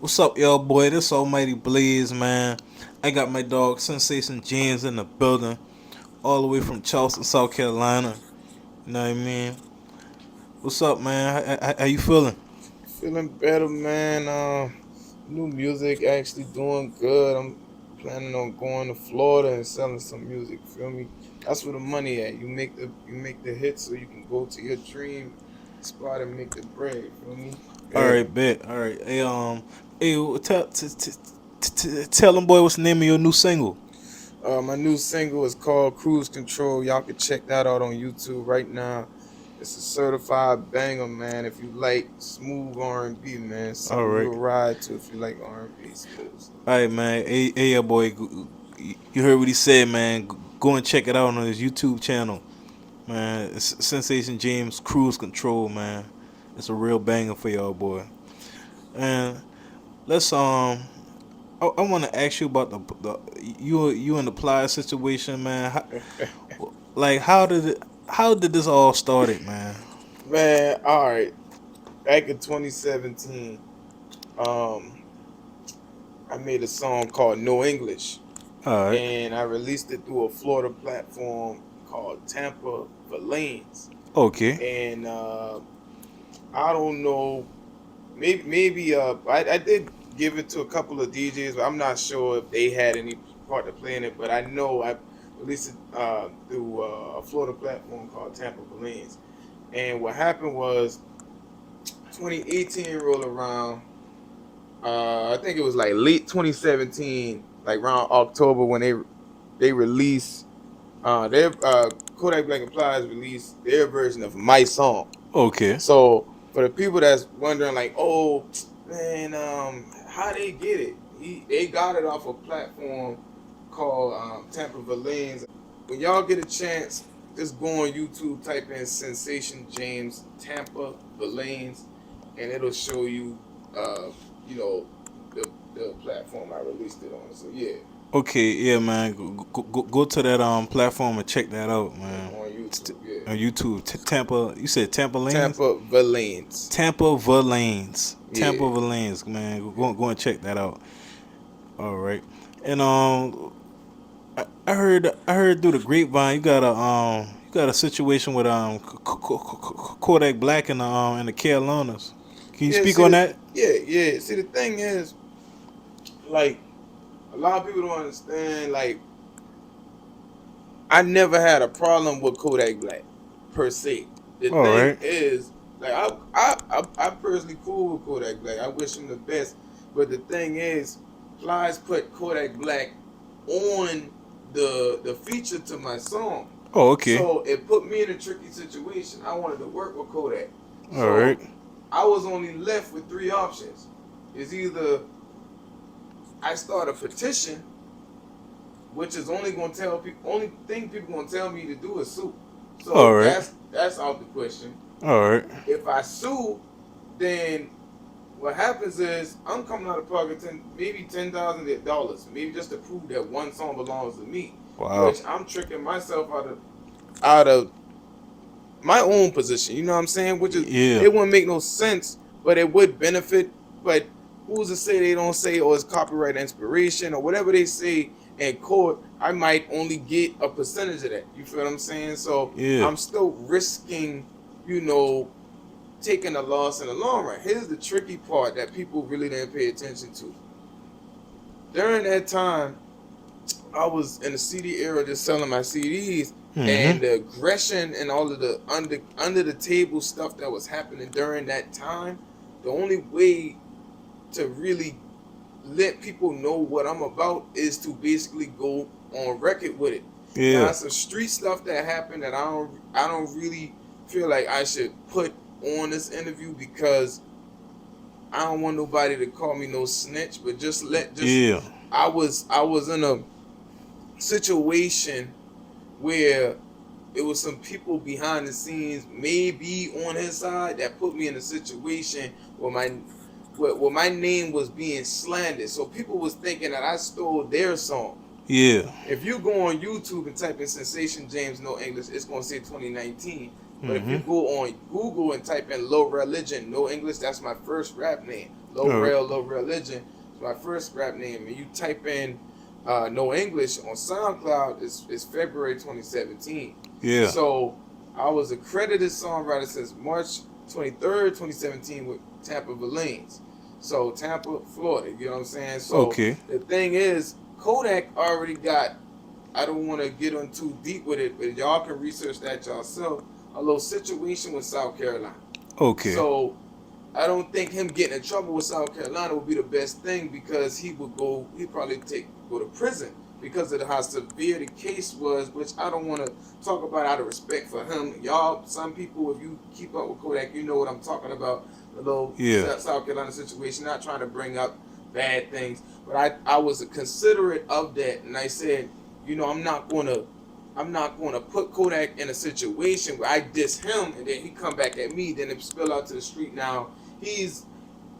What's up, y'all, boy? This Almighty Blaze, man. I got my dog Sensation James in the building, all the way from Charleston, South Carolina. You know what I mean? What's up, man? How you feeling? Feeling better, man. New music actually doing good. I'm planning on going to Florida and selling some music. Feel me? That's where the money at. You make the hits so you can go to your dream spot and make the bread. Feel me? All Yeah. right, bet. All right. Hey, tell them, boy, what's the name of your new single? My new single is called Cruise Control. Y'all can check that out on YouTube right now. It's a certified banger, man. If you like smooth R&B, man, All something right. you'll ride to if you like R&B smooth stuff. All right, man. Hey, yeah, boy. You heard what he said, man. Go and check it out on his YouTube channel, man. It's Sensation James Cruise Control, man. It's a real banger for y'all, boy. And let's I want to ask you about the you and the Plies situation, man. Like how did this all started, man? Man, all right. Back in 2017, um, I made a song called No English, All right. and I released it through a Florida platform called Tampa for Lanes. Okay. And I don't know, maybe I did give it to a couple of DJs, but I'm not sure if they had any part to play in it. But I know I released it through a Florida platform called Tampa for Lanes. And what happened was 2018 rolled around. I think it was like late 2017, like around October when they released their Kodak Black and Plies released their version of my song. Okay. So for the people that's wondering, like, oh man, how they get it? They got it off a platform called Tampa Valines. When y'all get a chance, just go on YouTube, type in Sensation James Tampa Valines, and it'll show you, uh, you know, the platform I released it on. So yeah, Okay. Yeah, man. Go to that platform and check that out, man. on YouTube, yeah, On YouTube, Tampa. You said Tampa Lanes. Tampa Valines, Tampa Valines. Tampa yeah. Valines, man. Go and check that out. All right. And I heard through the grapevine you got a situation with Kodak Black and the Carolinas. Can you Yeah, speak see on the that? yeah. See the thing is, like, a lot of people don't understand. Like, I never had a problem with Kodak Black per se. The All thing right. is, like, I personally cool with Kodak Black. I wish him the best. But the thing is, Plies put Kodak Black on the feature to my song. Oh, okay. So it put me in a tricky situation. I wanted to work with Kodak. All right. So I was only left with three options. It's either I start a petition, which is only gonna tell people, only thing people gonna tell me to do is sue. All So right. that's out the question. All right. If I sue, then what happens is I'm coming out of pocket maybe $10,000, maybe just to prove that one song belongs to me, Wow. which I'm tricking myself out of my own position. You know what I'm saying? Which is, Yeah. it wouldn't make no sense, but it would benefit. But who's to say they don't say, or it's copyright inspiration or whatever they say in court? I might only get a percentage of that. You feel what I'm saying? So Yeah. I'm still risking, you know, taking a loss in the long run. Here's the tricky part that people really didn't pay attention to. During that time, I was in the CD era just selling my CDs, Mhm. and the aggression and all of the under the table stuff that was happening during that time, the only way to really let people know what I'm about is to basically go on record with it. Now Yeah. some street stuff that happened that I don't really feel like I should put on this interview because I don't want nobody to call me no snitch, but just Yeah. I was in a situation where it was some people behind the scenes, maybe on his side, that put me in a situation where my name was being slandered. So people was thinking that I stole their song. Yeah. If you go on YouTube and type in Sensation James No English, it's gonna say 2019. But if you go on Google and type in Low Religion, no English, that's my first rap name. Low Religion is my first rap name. And you type in no English on SoundCloud, it's February 2017. Yeah. So I was a credited songwriter since March 23rd, 2017 with Tampa Villains. So Tampa, Florida, you know what I'm saying? So the thing is, Kodak already got, I don't want to get on too deep with it, but y'all can research that yourself, a little situation with South Carolina. Okay. So I don't think him getting in trouble with South Carolina would be the best thing, because he'd probably go to prison because of how severe the case was, which I don't want to talk about out of respect for him. Y'all, some people, if you keep up with Kodak, you know what I'm talking about. The little South Carolina situation, not trying to bring up bad things, but I was considerate of that, and I said, you know, I'm not gonna put Kodak in a situation where I diss him and then he come back at me, then it spill out to the street. Now he's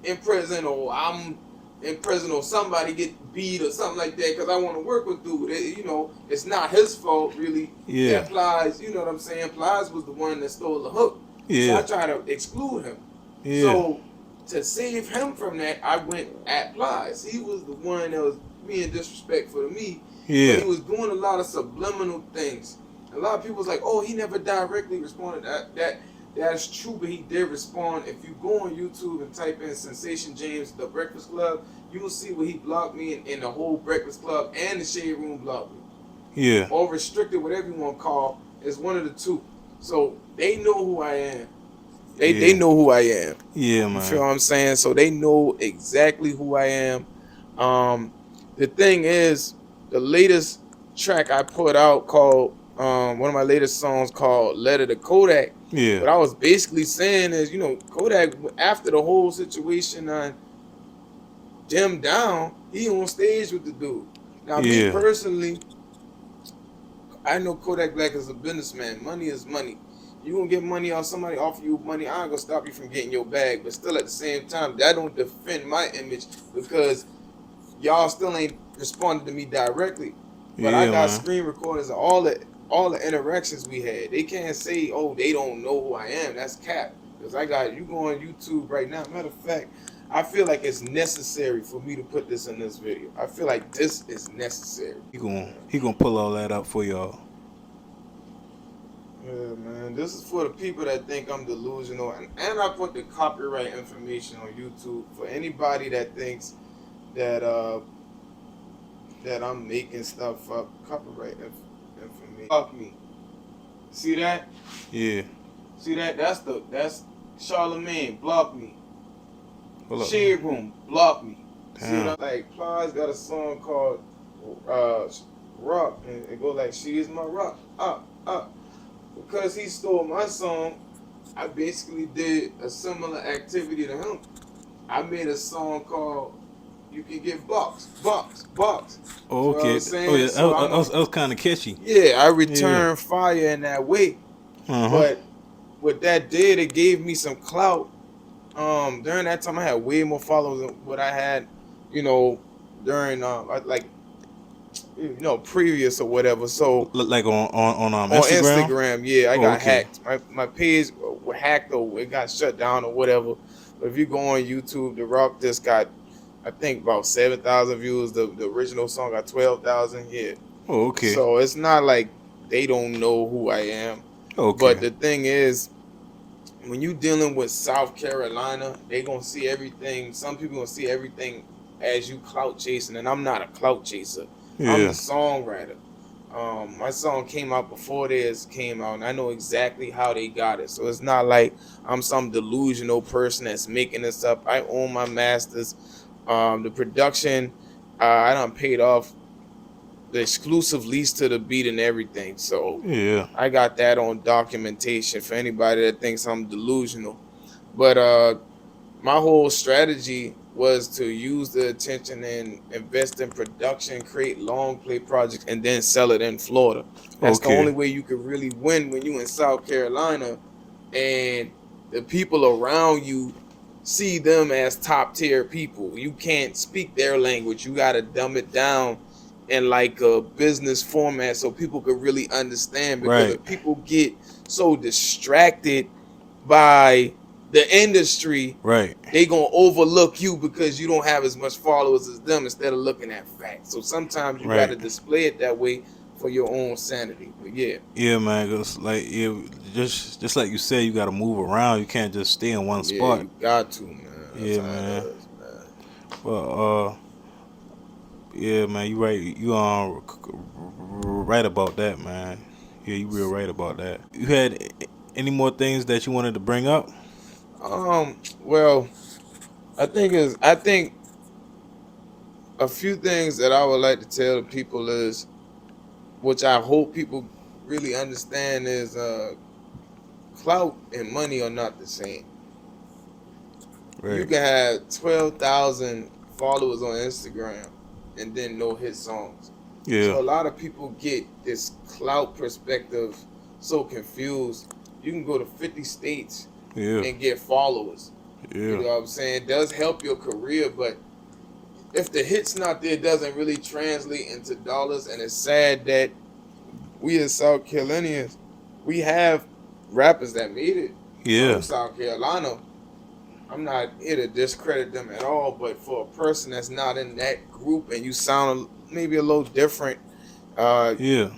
in prison, or I'm in prison, or somebody get beat or something like that because I want to work with dude. You know, it's not his fault really. Yeah. That Plies, you know what I'm saying? Plies was the one that stole the hook. Yeah. So I try to exclude him. Yeah. So to save him from that, I went at Plies. He was the one that was being disrespectful to me. Yeah. But he was doing a lot of subliminal things. A lot of people was like, oh, he never directly responded. That's true, but he did respond. If you go on YouTube and type in Sensation James, The Breakfast Club, you will see where he blocked me, and the whole Breakfast Club and the Shade Room blocked me. Yeah. Or restricted, whatever you want to call. It's one of the two. So they know who I am. They know who I am. Yeah, man. You feel what I'm saying? So they know exactly who I am. The thing is, the latest track I put out called, one of my latest songs called Letter to Kodak. Yeah. What I was basically saying is, you know, Kodak, after the whole situation dimmed down, he on stage with the dude. Now, me personally, I know Kodak Black is a businessman. Money is money. You gonna get money off somebody, offer you money, I ain't gonna stop you from getting your bag. But still, at the same time, that don't defend my image, because y'all still ain't responded to me directly. But I got screen recordings of all the interactions we had. They can't say, oh, they don't know who I am. That's cap. Because I got, you go on YouTube right now. Matter of fact, I feel like it's necessary for me to put this in this video. I feel like this is necessary. He gonna pull all that up for y'all. Yeah, man. This is for the people that think I'm delusional. And I put the copyright information on YouTube for anybody that thinks that that I'm making stuff up. Copyright information. Fuck me. See that? Yeah. See that? That's Charlemagne. Block me. Shade Room. Block me. Damn. See that? Like, Plies got a song called Rock, and it goes like, she is my rock. Up. Because he stole my song, I basically did a similar activity to him. I made a song called You Can Get Box. Oh, okay. So that was kind of catchy. Yeah, I returned fire in that way. But what that did, it gave me some clout. During that time, I had way more followers than what I had, you know, during previous or whatever. So like on Instagram. Yeah, I got hacked. My page was hacked, or it got shut down or whatever. But if you go on YouTube, The Rock just got, I think, about 7,000 views. The original song got 12,000. Yeah. Oh, okay. So it's not like they don't know who I am. Okay. But the thing is, when you dealing with South Carolina, they gonna see everything. Some people gonna see everything as you clout chasing, and I'm not a clout chaser. I'm the songwriter. My song came out before theirs came out, and I know exactly how they got it. So it's not like I'm some delusional person that's making this up. I own my masters. The production, I done paid off the exclusive lease to the beat and everything. So I got that on documentation for anybody that thinks I'm delusional. But my whole strategy was to use the attention and invest in production, create long play projects, and then sell it in Florida. That's the only way you could really win when you in South Carolina and the people around you see them as top tier people. You can't speak their language. You got to dumb it down in like a business format so people could really understand. Because Right. if people get so distracted by the industry, Right. they gonna overlook you because you don't have as much followers as them instead of looking at facts. So sometimes you got to Right. display it that way for your own sanity. But yeah, Yeah, man. 'Cause like just like you said, you got to move around. You can't just stay in one yeah, spot. you got to, man. That's Yeah, how it man. is, man. Well, yeah, man. You right. You right about that, man. Yeah, you real right about that. You had any more things that you wanted to bring up? Well, I think a few things that I would like to tell the people is, which I hope people really understand, is clout and money are not the same. You Right. can have 12,000 followers on Instagram and then no hit songs. Yeah. So a lot of people get this clout perspective so confused. You can go to 50 states Yeah. and get followers. You Yeah. know what I'm saying? It does help your career, but if the hit's not there, it doesn't really translate into dollars. And it's sad that we as South Carolinians, we have rappers that made it from Yeah. South Carolina. I'm not here to discredit them at all, but for a person that's not in that group and you sound maybe a little different, uh, Yeah.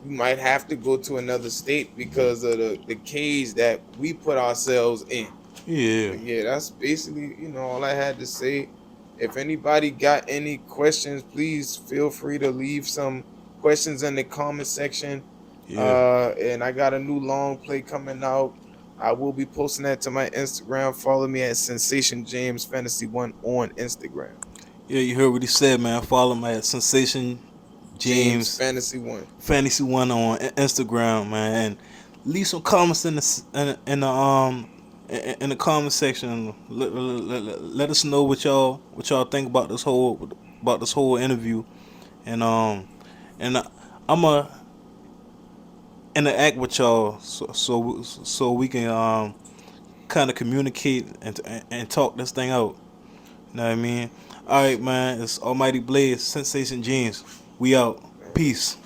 you might have to go to another state because of the cage that we put ourselves in. Yeah. But yeah, that's basically, all I had to say. If anybody got any questions, please feel free to leave some questions in the comment section. Yeah. And I got a new long play coming out. I will be posting that to my Instagram. Follow me at Sensation James Fantasy One on Instagram. Yeah. You heard what he said, man. Follow my at Sensation James James Fantasy One. Fantasy One on Instagram, man. And leave some comments in the comment section. Let us know what y'all think about this whole interview, and I'ma interact with y'all so we can kind of communicate and talk this thing out. You know what I mean? All right, man. It's Almighty Blaze, Sensation Jeans. We out. Peace.